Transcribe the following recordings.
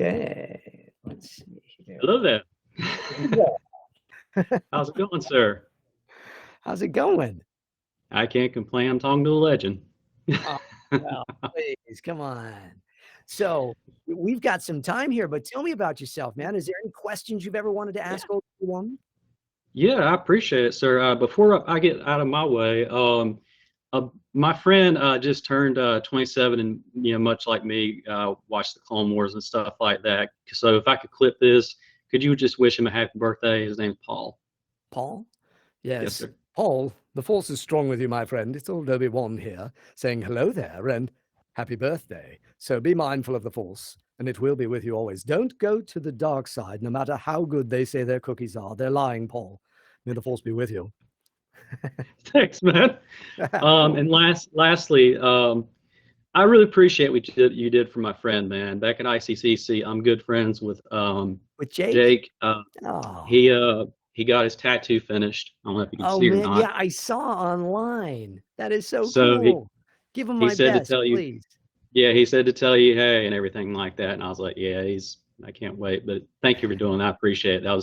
Okay, let's see here. Hello there. Yeah. How's it going, sir? How's it going? I can't complain. I'm talking to a legend. Oh, well, please, come on. So we've got some time here, but tell me about yourself, man. Is there any questions you've ever wanted to Yeah, ask Obi Wan? yeah, I appreciate it, sir. Before I get out of my way, my friend just turned 27, and much like me, watched the Clone Wars and stuff like that. So if I could clip this, could you just wish him a happy birthday? His name's Paul. Paul? Yes, Yes. sir. Paul, the force is strong with you, my friend. It's old Obi Wan here saying hello there and happy birthday. So be mindful of the force, and it will be with you always. Don't go to the dark side, no matter how good they say their cookies are. They're lying, Paul. May the force be with you. Thanks, man. And lastly, I really appreciate what you did for my friend, man. Back at ICCC, I'm good friends with With Jake? Jake. Oh. He got his tattoo finished. I don't know if you can Oh see or man, not. yeah, I saw online. That is so So he cool. Give him he my said to best, tell you, please. yeah, he said to tell you hey and everything like that. And I was like, yeah, I can't wait. But thank you for doing that. I appreciate it. That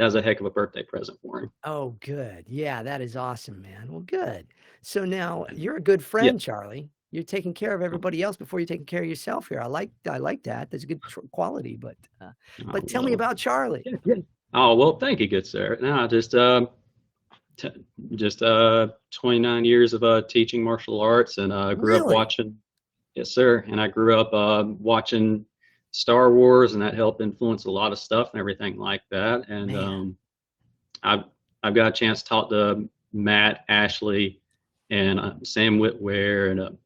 was a heck of a birthday present for him. Oh, good. Yeah, that is awesome, man. Well, good. So now you're a good Yeah. friend, Charlie. You're taking care of everybody else before you're taking care of yourself here. I like that. That's a good quality. Oh, But tell me well, about Charlie. yeah, yeah. Oh, well, thank you, good sir. No, t- just 29 years of teaching martial arts, and grew up Really? watching. Yes, sir. And I grew up watching Star Wars, and that helped influence a lot of stuff and everything like that. And Man, I've I've got a chance to talk to Matt, Ashley, and Sam Whitware, and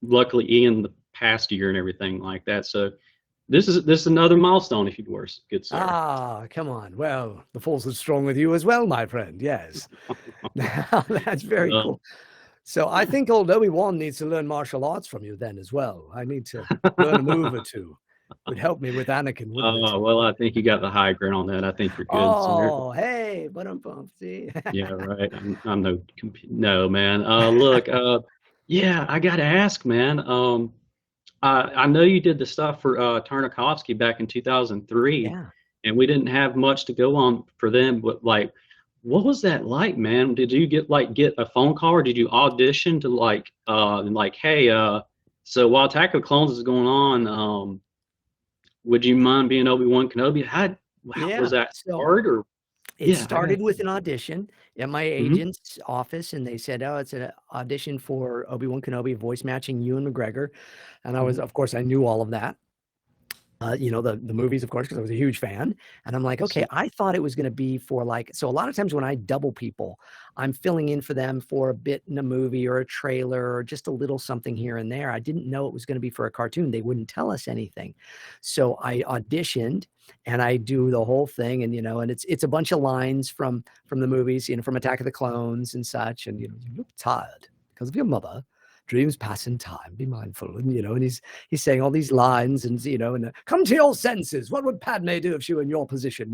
luckily Ian the past year and everything like that. So this is another milestone, if you were, good sir. come on. Well, the force is strong with you as well, my friend. Yes. That's very Uh, cool. So I think old Obi-Wan needs to learn martial arts from you then as well. I need to learn a move or two. Would help me with Anakin, wouldn't it? well, I think you got the high ground on that. I think you're good, sir. Oh, hey, but I'm pumped. See? Yeah, right. I'm no no man. Look, yeah, I got to ask, man. I know you did the stuff for Tarnakovsky back in 2003, Yeah. and we didn't have much to go on for them. But like, what was that like, man? Did you get a phone call, or did you audition to like, hey, so while Attack of the Clones is going on, would you mind being Obi Wan Kenobi? How was Yeah. that So hard or it yeah, I got started with an audition at my hmm agent's office, and they said, "Oh, it's an audition for Obi-Wan Kenobi, voice matching Ewan McGregor." And of course, I knew all of that. The movies, of course, because I was a huge fan. And I'm like, yes, okay, sir. I thought it was going to be for so a lot of times when I double people, I'm filling in for them for a bit in a movie or a trailer or just a little something here and there. I didn't know it was going to be for a cartoon. They wouldn't tell us anything. So I auditioned and I do the whole thing. And it's a bunch of lines from the movies, from Attack of the Clones and such. And, you look tired because of your mother. Dreams pass in time. Be mindful. And he's saying all these lines and come to your senses. What would Padme do if she were in your position?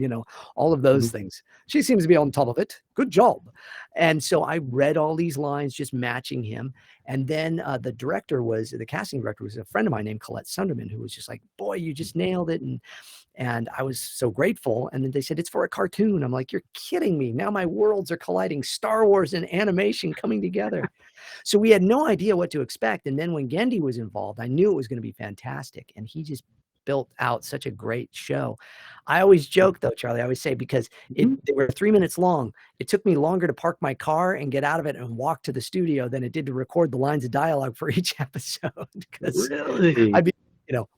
All of those Mhm. things. She seems to be on top of it. Good job. And so I read all these lines, just matching him. And then the casting director was a friend of mine named Colette Sunderman, who was just like, boy, you just nailed it. And I was so grateful. And then they said, it's for a cartoon. I'm like, you're kidding me. Now my worlds are colliding. Star Wars and animation coming together. So we had no idea what to expect. And then when Gendy was involved, I knew it was going to be fantastic. And he just built out such a great show. I always joke though, Charlie, I always say, because they were 3 minutes long. It took me longer to park my car and get out of it and walk to the studio than it did to record the lines of dialogue for each episode. Because I'd Really? be,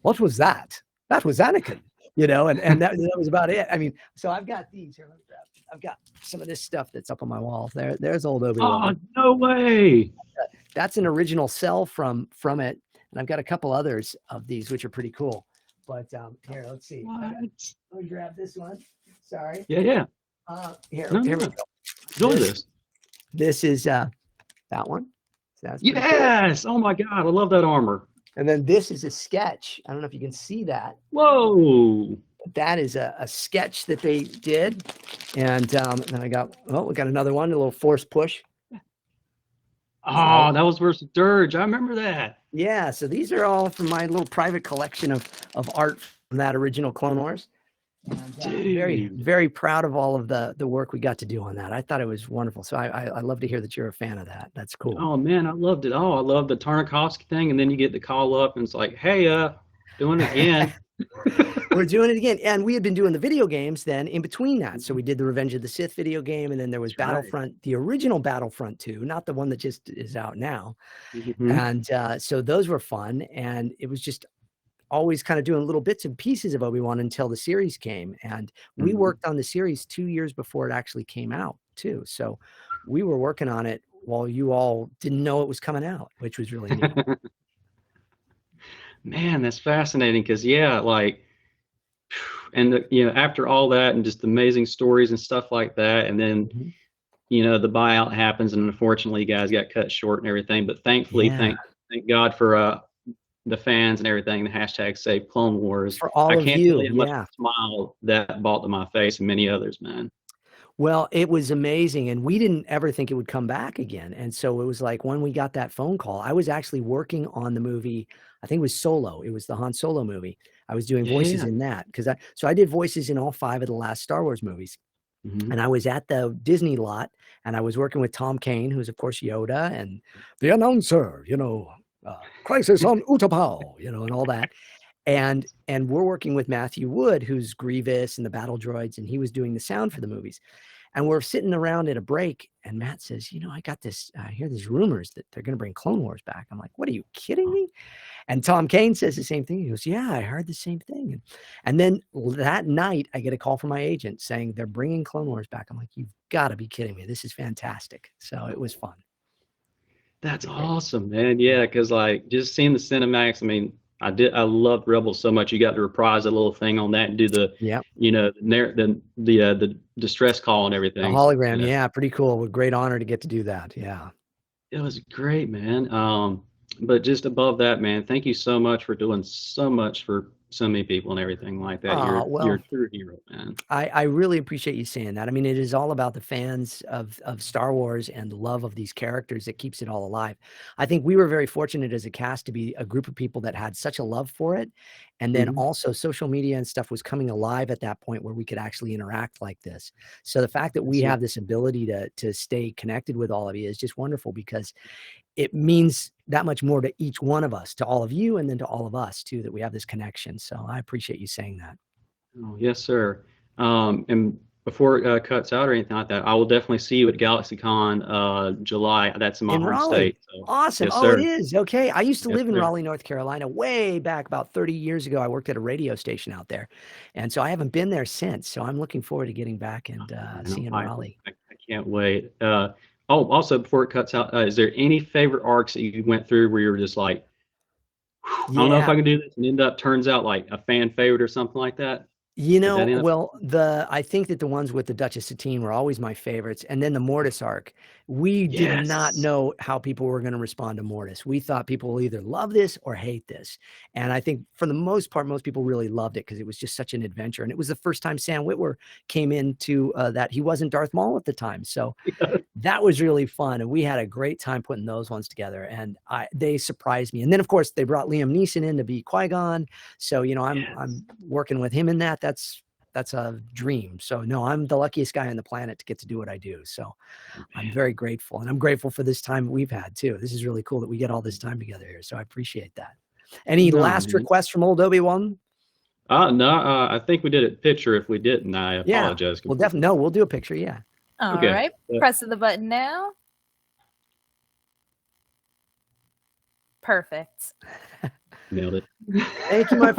what was that? That was Anakin, and that was about it. I mean, so I've got these here. I've got some of this stuff that's up on my wall. There's old Oh, Obi-Wan. no way. That's an original cell from it, and I've got a couple others of these which are pretty cool. But here, let's see. What? Let me grab this one. Sorry. Yeah, yeah. Here No, we no. go. Enjoy this. This is that one. So that's pretty cool. Yes. Oh my God, I love that armor. And then this is a sketch. I don't know if you can see that. Whoa. That is a sketch that they did. And then we got another one, a little force push. Oh, that was versus Dirge. I remember that. Yeah, so these are all from my little private collection of art that original Clone Wars. And, very, Dude. very proud of all of the work we got to do on that. I thought it was wonderful. So I love to hear that you're a fan of that. That's cool. Oh man, I loved it all. I love the Tarnakovsky thing, and then you get the call up and it's like, hey, doing it again. We're doing it again. And we had been doing the video games then in between that. So we did the Revenge of the Sith video game, and then there was That's Battlefront, the original Battlefront 2, not the one that just is out now. Mm-hmm. And so those were fun. And it was just always kind of doing little bits and pieces of Obi Wan until the series came. And we worked on the series 2 years before it actually came out too. So we were working on it while you all didn't know it was coming out, which was really neat. Man, that's fascinating because and after all that and just amazing stories and stuff like that, and then the buyout happens, and unfortunately you guys got cut short and everything. But thankfully, thank God for the fans and everything, the hashtag Save Clone Wars. For all I of can't you, tell you how much smile that brought to my face and many others, man. Well, it was amazing, and we didn't ever think it would come back again. And so it was like when we got that phone call, I was actually working on the movie. I think it was Solo. It was the Han Solo movie. I was doing voices in that because I did voices in all 5 of the last Star Wars movies. And I was at the Disney lot, and I was working with Tom Kane, who's of course Yoda, and the announcer, crisis on Utapau, and all that. And we're working with Matthew Wood, who's Grievous and the battle droids, and he was doing the sound for the movies. And we're sitting around at a break, and Matt says, I got this, I hear these rumors that they're going to bring Clone Wars back. I'm like, what, are you kidding me? And Tom Kane says the same thing. He goes, yeah, I heard the same thing. And then that night, I get a call from my agent saying they're bringing Clone Wars back. I'm like, you've got to be kidding me. This is fantastic. So it was fun. That's awesome, man. Yeah, because just seeing the cinematics, I mean, I loved Rebels so much. You got to reprise a little thing on that and do the the distress call and everything. The hologram, yeah, pretty cool. A great honor to get to do that. Yeah, it was great, man. But just above that, man, thank you so much for doing so much for so many people and everything like that. You're a true hero, man. I really appreciate you saying that. I mean, it is all about the fans of Star Wars and the love of these characters that keeps it all alive. I think we were very fortunate as a cast to be a group of people that had such a love for it. And then also social media and stuff was coming alive at that point where we could actually interact like this. So the fact that we have this ability to stay connected with all of you is just wonderful, because it means that much more to each one of us, to all of you, and then to all of us too, that we have this connection. So I appreciate you saying that. Oh, yes, sir. And before it cuts out or anything like that, I will definitely see you at Galaxycon July. That's in my home state. So, awesome. Yes, oh, sir. It is. Okay. I used to live in sir. Raleigh, North Carolina, way back about 30 years ago. I worked at a radio station out there. And so I haven't been there since. So I'm looking forward to getting back and seeing Raleigh. I can't wait. Also, before it cuts out, is there any favorite arcs that you went through where you were just like, I don't know if I can do this, and turns out like a fan favorite or something like that? I think that the ones with the Duchess Satine were always my favorites. And then the Mortis arc, we did not know how people were going to respond to Mortis. We thought people will either love this or hate this. And I think for the most part, most people really loved it because it was just such an adventure. And it was the first time Sam Witwer came into that. He wasn't Darth Maul at the time. So that was really fun. And we had a great time putting those ones together. And they surprised me. And then, of course, they brought Liam Neeson in to be Qui-Gon. So, I'm working with him in that. That's a dream. So no, I'm the luckiest guy on the planet to get to do what I do. So I'm very grateful, and I'm grateful for this time we've had too. This is really cool that we get all this time together here. So I appreciate that. Any last requests from old Obi Wan? No, I think we did a picture. If we didn't, I apologize. Well, definitely. No, we'll do a picture. Yeah. All right. Pressing the button now. Perfect. Nailed it. Thank you, my